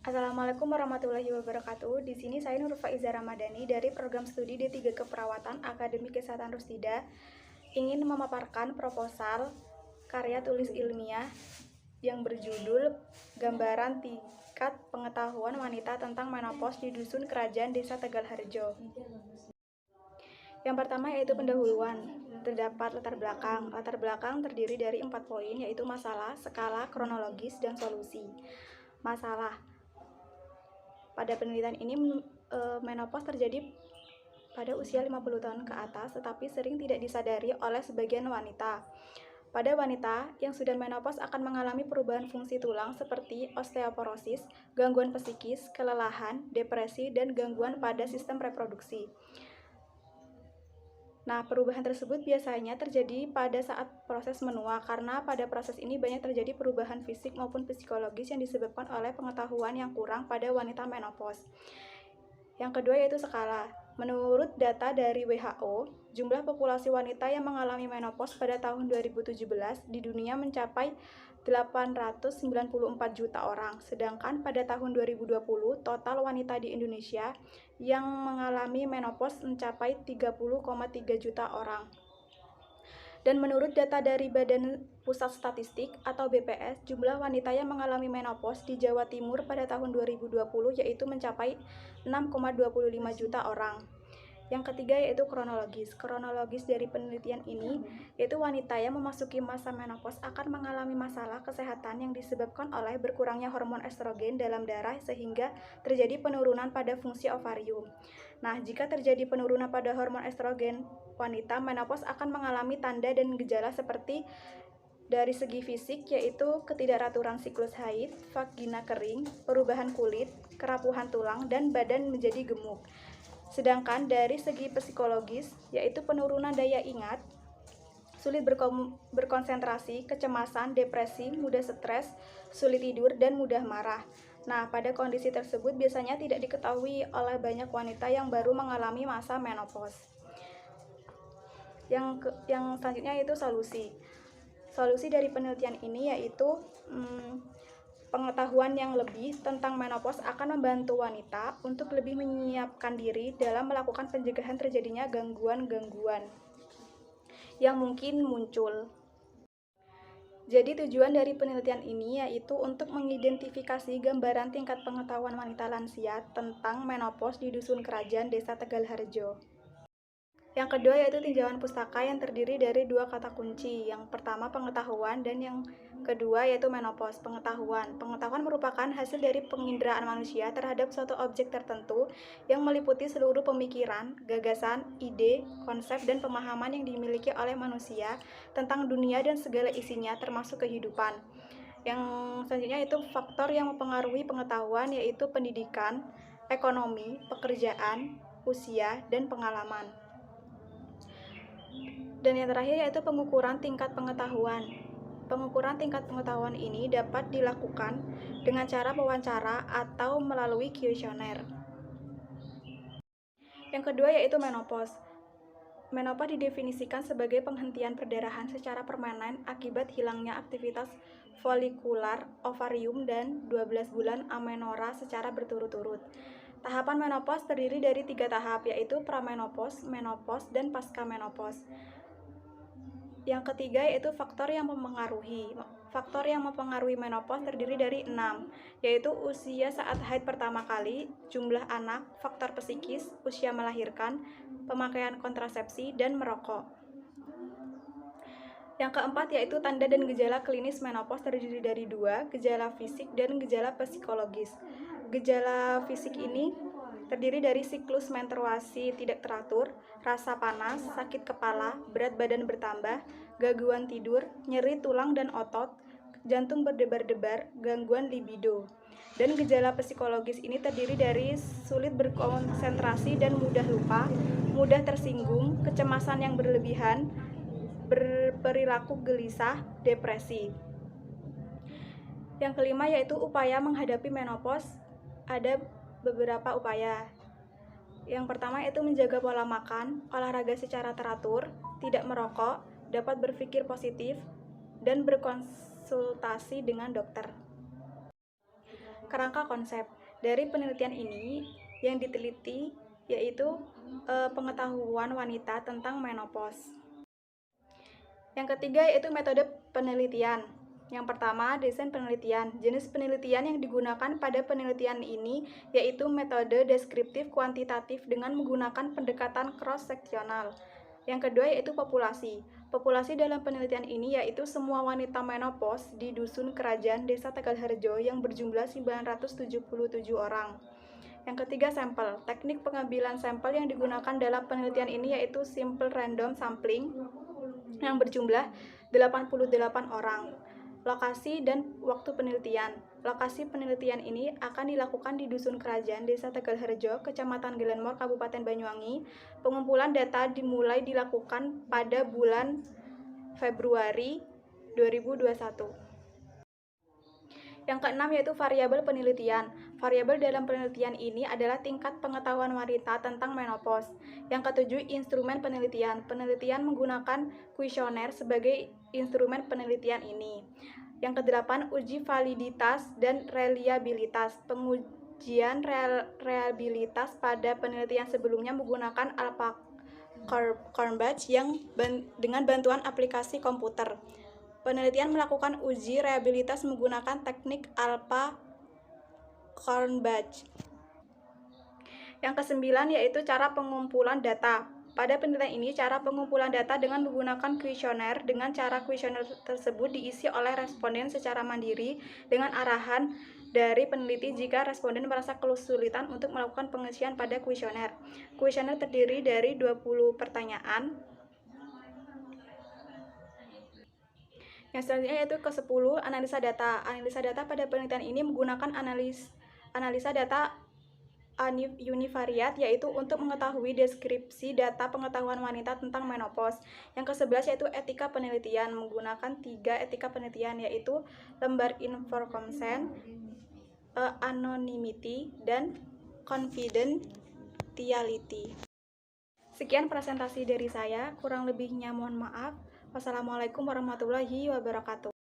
Assalamualaikum warahmatullahi wabarakatuh. Di sini saya Nurfa Iza Ramadhani dari program studi D3 Keperawatan Akademi Kesehatan Rustida ingin memaparkan proposal karya tulis ilmiah yang berjudul Gambaran Tingkat Pengetahuan Wanita tentang Menopause di Dusun Kerajaan Desa Tegalharjo. Yang pertama yaitu pendahuluan. Terdapat latar belakang. Latar belakang terdiri dari 4 poin, yaitu masalah, skala, kronologis, dan solusi. Masalah. Pada penelitian ini, menopause terjadi pada usia 50 tahun ke atas, tetapi sering tidak disadari oleh sebagian wanita. Pada wanita yang sudah menopause akan mengalami perubahan fungsi tulang seperti osteoporosis, gangguan psikis, kelelahan, depresi, dan gangguan pada sistem reproduksi. Nah, perubahan tersebut biasanya terjadi pada saat proses menua, karena pada proses ini banyak terjadi perubahan fisik maupun psikologis yang disebabkan oleh pengetahuan yang kurang pada wanita menopause. Yang kedua yaitu skala. Menurut data dari WHO, jumlah populasi wanita yang mengalami menopause pada tahun 2017 di dunia mencapai 894 juta orang, sedangkan pada tahun 2020 total wanita di Indonesia yang mengalami menopause mencapai 30,3 juta orang. Dan menurut data dari Badan Pusat Statistik atau BPS, jumlah wanita yang mengalami menopause di Jawa Timur pada tahun 2020 yaitu mencapai 6,25 juta orang. Yang ketiga yaitu kronologis. Kronologis dari penelitian ini yaitu wanita yang memasuki masa menopause akan mengalami masalah kesehatan yang disebabkan oleh berkurangnya hormon estrogen dalam darah sehingga terjadi penurunan pada fungsi ovarium. Nah, jika terjadi penurunan pada hormon estrogen, wanita menopause akan mengalami tanda dan gejala seperti dari segi fisik yaitu ketidakraturan siklus haid, vagina kering, perubahan kulit, kerapuhan tulang, dan badan menjadi gemuk. Sedangkan dari segi psikologis, yaitu penurunan daya ingat, sulit berkonsentrasi, kecemasan, depresi, mudah stres, sulit tidur, dan mudah marah. Nah, pada kondisi tersebut biasanya tidak diketahui oleh banyak wanita yang baru mengalami masa menopause. Yang selanjutnya yaitu solusi. Solusi dari penelitian ini yaitu pengetahuan yang lebih tentang menopause akan membantu wanita untuk lebih menyiapkan diri dalam melakukan pencegahan terjadinya gangguan-gangguan yang mungkin muncul. Jadi tujuan dari penelitian ini yaitu untuk mengidentifikasi gambaran tingkat pengetahuan wanita lansia tentang menopause di Dusun Kerajaan Desa Tegalharjo. Yang kedua yaitu tinjauan pustaka yang terdiri dari 2 kata kunci. Yang pertama pengetahuan dan yang kedua yaitu menopause. Pengetahuan. Pengetahuan merupakan hasil dari penginderaan manusia terhadap suatu objek tertentu yang meliputi seluruh pemikiran, gagasan, ide, konsep, dan pemahaman yang dimiliki oleh manusia tentang dunia dan segala isinya termasuk kehidupan. Yang selanjutnya itu faktor yang mempengaruhi pengetahuan yaitu pendidikan, ekonomi, pekerjaan, usia, dan pengalaman. Dan yang terakhir yaitu pengukuran tingkat pengetahuan. Pengukuran tingkat pengetahuan ini dapat dilakukan dengan cara wawancara atau melalui kuesioner. Yang kedua yaitu menopause. Menopause didefinisikan sebagai penghentian perdarahan secara permanen akibat hilangnya aktivitas folikular ovarium dan 12 bulan amenorrhea secara berturut-turut. Tahapan menopause terdiri dari 3 tahap, yaitu pramenopause, menopause, dan pasca menopause. Yang ketiga yaitu faktor yang mempengaruhi. Faktor yang mempengaruhi menopause terdiri dari 6, yaitu usia saat haid pertama kali, jumlah anak, faktor psikis, usia melahirkan, pemakaian kontrasepsi, dan merokok. Yang keempat yaitu tanda dan gejala klinis menopause terdiri dari 2, gejala fisik dan gejala psikologis. Gejala fisik ini terdiri dari siklus menstruasi tidak teratur, rasa panas, sakit kepala, berat badan bertambah, gangguan tidur, nyeri tulang dan otot, jantung berdebar-debar, gangguan libido. Dan gejala psikologis ini terdiri dari sulit berkonsentrasi dan mudah lupa, mudah tersinggung, kecemasan yang berlebihan, berperilaku gelisah, depresi. Yang kelima yaitu upaya menghadapi menopause. Ada beberapa upaya. Yang pertama yaitu menjaga pola makan, olahraga secara teratur, tidak merokok, dapat berpikir positif, dan berkonsultasi dengan dokter. Kerangka konsep. Dari penelitian ini yang diteliti yaitu pengetahuan wanita tentang menopause. Yang ketiga yaitu metode penelitian. Yang pertama, desain penelitian. Jenis penelitian yang digunakan pada penelitian ini yaitu metode deskriptif kuantitatif dengan menggunakan pendekatan cross-seksional. Yang kedua yaitu populasi. Populasi dalam penelitian ini yaitu semua wanita menopause di Dusun Kerajaan Desa Tegalharjo yang berjumlah 977 orang. Yang ketiga, sampel. Teknik pengambilan sampel yang digunakan dalam penelitian ini yaitu simple random sampling yang berjumlah 88 orang. Lokasi dan waktu penelitian. Lokasi penelitian ini akan dilakukan di Dusun Kerajaan, Desa Tegalharjo, Kecamatan Glenmore, Kabupaten Banyuwangi. Pengumpulan data dimulai dilakukan pada bulan Februari 2021. Yang keenam yaitu variabel penelitian. Variabel dalam penelitian ini adalah tingkat pengetahuan wanita tentang menopause. Yang ketujuh, instrumen penelitian. Penelitian menggunakan kuesioner sebagai instrumen penelitian ini. Yang kedelapan, uji validitas dan reliabilitas. Pengujian reliabilitas pada penelitian sebelumnya menggunakan Alpha-Kornbach dengan bantuan aplikasi komputer. Penelitian melakukan uji reliabilitas menggunakan teknik Alpha-Kornbach. Yang kesembilan yaitu cara pengumpulan data. Pada penelitian ini, cara pengumpulan data dengan menggunakan kuesioner. Dengan cara kuesioner tersebut diisi oleh responden secara mandiri dengan arahan dari peneliti jika responden merasa kesulitan untuk melakukan pengisian pada kuesioner. Kuesioner terdiri dari 20 pertanyaan. Yang selanjutnya yaitu ke-10, analisa data. Analisa data pada penelitian ini menggunakan analisa data univariat, yaitu untuk mengetahui deskripsi data pengetahuan wanita tentang menopause. Yang ke-11 yaitu etika penelitian, menggunakan 3 etika penelitian, yaitu lembar informed consent, anonymity, dan confidentiality. Sekian presentasi dari saya, kurang lebihnya mohon maaf. Wassalamualaikum warahmatullahi wabarakatuh.